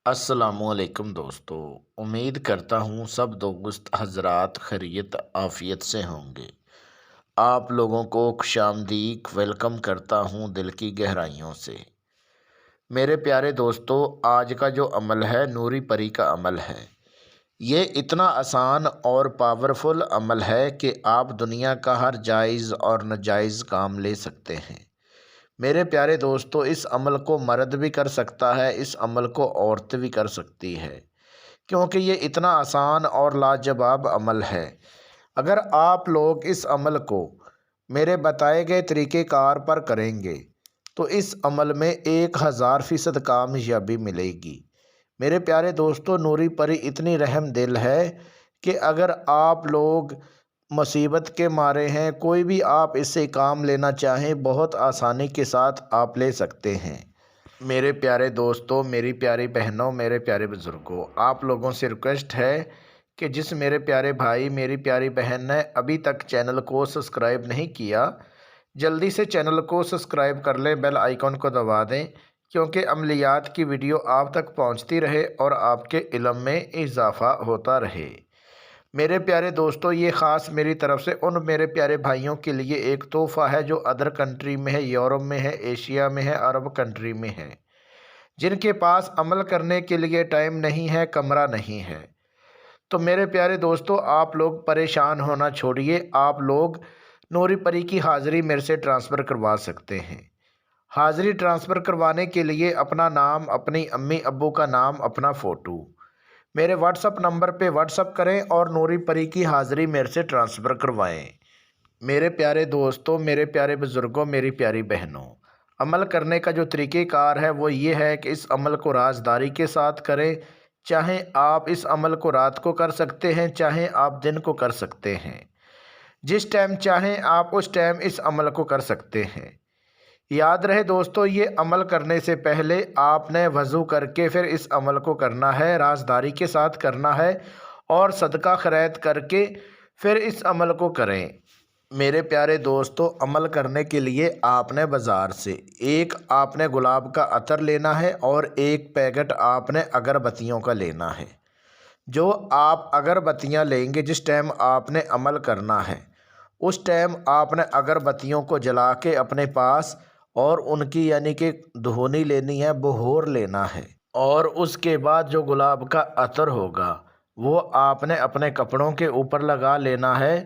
السلام علیکم دوستو، امید کرتا ہوں سب دوست حضرات خیریت عافیت سے ہوں گے۔ آپ لوگوں کو خوش آمدید ویلکم کرتا ہوں دل کی گہرائیوں سے۔ میرے پیارے دوستو، آج کا جو عمل ہے نوری پری کا عمل ہے۔ یہ اتنا آسان اور پاورفل عمل ہے کہ آپ دنیا کا ہر جائز اور ناجائز کام لے سکتے ہیں۔ میرے پیارے دوستو، اس عمل کو مرد بھی کر سکتا ہے، اس عمل کو عورت بھی کر سکتی ہے، کیونکہ یہ اتنا آسان اور لاجواب عمل ہے۔ اگر آپ لوگ اس عمل کو میرے بتائے گئے طریقہ کار پر کریں گے تو اس عمل میں 1000% کامیابی ملے گی۔ میرے پیارے دوستو، نوری پری اتنی رحم دل ہے کہ اگر آپ لوگ مصیبت کے مارے ہیں، کوئی بھی آپ اس سے کام لینا چاہیں بہت آسانی کے ساتھ آپ لے سکتے ہیں۔ میرے پیارے دوستو، میری پیاری بہنوں، میرے پیارے بزرگوں، آپ لوگوں سے ریکویسٹ ہے کہ جس میرے پیارے بھائی میری پیاری بہن نے ابھی تک چینل کو سبسکرائب نہیں کیا، جلدی سے چینل کو سبسکرائب کر لیں، بیل آئیکن کو دبا دیں، کیونکہ عملیات کی ویڈیو آپ تک پہنچتی رہے اور آپ کے علم میں اضافہ ہوتا رہے۔ میرے پیارے دوستو، یہ خاص میری طرف سے ان میرے پیارے بھائیوں کے لیے ایک تحفہ ہے جو ادر کنٹری میں ہے، یورپ میں ہے، ایشیا میں ہے، عرب کنٹری میں ہے، جن کے پاس عمل کرنے کے لیے ٹائم نہیں ہے، کمرہ نہیں ہے۔ تو میرے پیارے دوستو، آپ لوگ پریشان ہونا چھوڑیے، آپ لوگ نوری پری کی حاضری میرے سے ٹرانسفر کروا سکتے ہیں۔ حاضری ٹرانسفر کروانے کے لیے اپنا نام، اپنی امی ابو کا نام، اپنا فوٹو میرے واٹس اپ نمبر پہ واٹس اپ کریں اور نوری پری کی حاضری میرے سے ٹرانسفر کروائیں۔ میرے پیارے دوستوں، میرے پیارے بزرگوں، میری پیاری بہنوں، عمل کرنے کا جو طریقہ کار ہے وہ یہ ہے کہ اس عمل کو رازداری کے ساتھ کریں۔ چاہیں آپ اس عمل کو رات کو کر سکتے ہیں، چاہیں آپ دن کو کر سکتے ہیں، جس ٹائم چاہیں آپ اس ٹائم اس عمل کو کر سکتے ہیں۔ یاد رہے دوستو، یہ عمل کرنے سے پہلے آپ نے وضو کر کے پھر اس عمل کو کرنا ہے، رازداری کے ساتھ کرنا ہے اور صدقہ خیرات کر کے پھر اس عمل کو کریں۔ میرے پیارے دوستو، عمل کرنے کے لیے آپ نے بازار سے ایک آپ نے گلاب کا عطر لینا ہے اور ایک پیکٹ آپ نے اگربتیوں کا لینا ہے۔ جو آپ اگربتیاں لیں گے، جس ٹائم آپ نے عمل کرنا ہے اس ٹائم آپ نے اگربتیوں کو جلا کے اپنے پاس اور ان کی یعنی کہ دھونی لینی ہے، بہور لینا ہے، اور اس کے بعد جو گلاب کا عطر ہوگا وہ آپ نے اپنے کپڑوں کے اوپر لگا لینا ہے،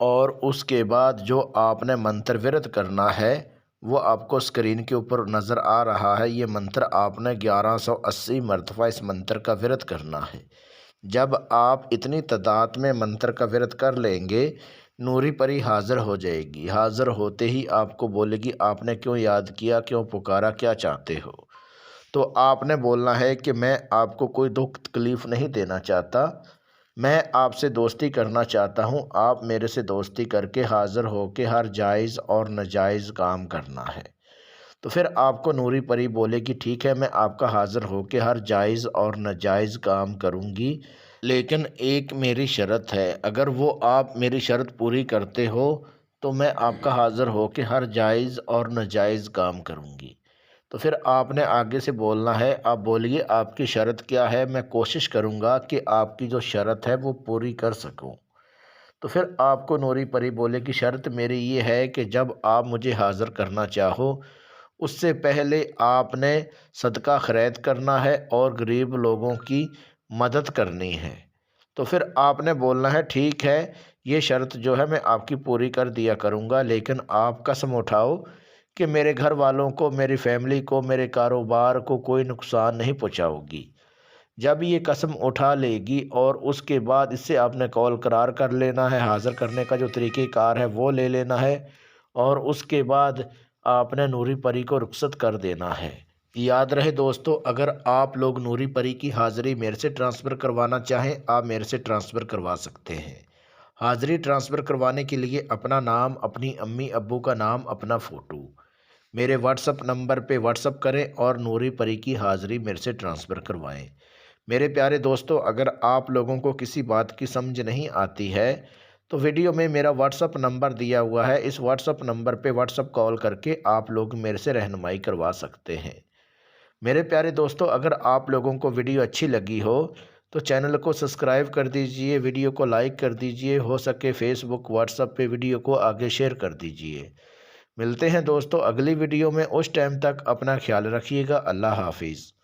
اور اس کے بعد جو آپ نے منتر ورد کرنا ہے وہ آپ کو اسکرین کے اوپر نظر آ رہا ہے۔ یہ منتر آپ نے 1180 مرتبہ اس منتر کا ورد کرنا ہے۔ جب آپ اتنی تعداد میں منتر کا ورد کر لیں گے، نوری پری حاضر ہو جائے گی۔ حاضر ہوتے ہی آپ کو بولے گی آپ نے کیوں یاد کیا، کیوں پکارا، کیا چاہتے ہو؟ تو آپ نے بولنا ہے کہ میں آپ کو کوئی دکھ تکلیف نہیں دینا چاہتا، میں آپ سے دوستی کرنا چاہتا ہوں، آپ میرے سے دوستی کر کے حاضر ہو کے ہر جائز اور ناجائز کام کرنا ہے۔ تو پھر آپ کو نوری پری بولے گی ٹھیک ہے، میں آپ کا حاضر ہو کے ہر جائز اور ناجائز کام کروں گی، لیکن ایک میری شرط ہے، اگر وہ آپ میری شرط پوری کرتے ہو تو میں آپ کا حاضر ہو کے ہر جائز اور ناجائز کام کروں گی۔ تو پھر آپ نے آگے سے بولنا ہے، آپ بولیے آپ کی شرط کیا ہے، میں کوشش کروں گا کہ آپ کی جو شرط ہے وہ پوری کر سکوں۔ تو پھر آپ کو نوری پری بولے کہ شرط میری یہ ہے کہ جب آپ مجھے حاضر کرنا چاہو اس سے پہلے آپ نے صدقہ خیرات کرنا ہے اور غریب لوگوں کی مدد کرنی ہے۔ تو پھر آپ نے بولنا ہے ٹھیک ہے، یہ شرط جو ہے میں آپ کی پوری کر دیا کروں گا، لیکن آپ قسم اٹھاؤ کہ میرے گھر والوں کو، میری فیملی کو، میرے کاروبار کو کوئی نقصان نہیں پہنچاؤ گی۔ جب یہ قسم اٹھا لے گی اور اس کے بعد اس سے آپ نے قول قرار کر لینا ہے، حاضر کرنے کا جو طریقہ کار ہے وہ لے لینا ہے، اور اس کے بعد آپ نے نوری پری کو رخصت کر دینا ہے۔ یاد رہے دوستو، اگر آپ لوگ نوری پری کی حاضری میرے سے ٹرانسفر کروانا چاہیں، آپ میرے سے ٹرانسفر کروا سکتے ہیں۔ حاضری ٹرانسفر کروانے کے لیے اپنا نام، اپنی امی ابو کا نام، اپنا فوٹو میرے واٹس اپ نمبر پہ واٹس اپ کریں اور نوری پری کی حاضری میرے سے ٹرانسفر کروائیں۔ میرے پیارے دوستو، اگر آپ لوگوں کو کسی بات کی سمجھ نہیں آتی ہے تو ویڈیو میں میرا واٹس اپ نمبر دیا ہوا ہے، اس واٹس اپ نمبر پہ واٹس اپ کال کر کے آپ لوگ میرے سے رہنمائی کروا سکتے ہیں۔ میرے پیارے دوستو، اگر آپ لوگوں کو ویڈیو اچھی لگی ہو تو چینل کو سبسکرائب کر دیجئے، ویڈیو کو لائک کر دیجئے، ہو سکے فیس بک واٹس ایپ پہ ویڈیو کو آگے شیئر کر دیجئے۔ ملتے ہیں دوستو اگلی ویڈیو میں، اس ٹائم تک اپنا خیال رکھیے گا۔ اللہ حافظ۔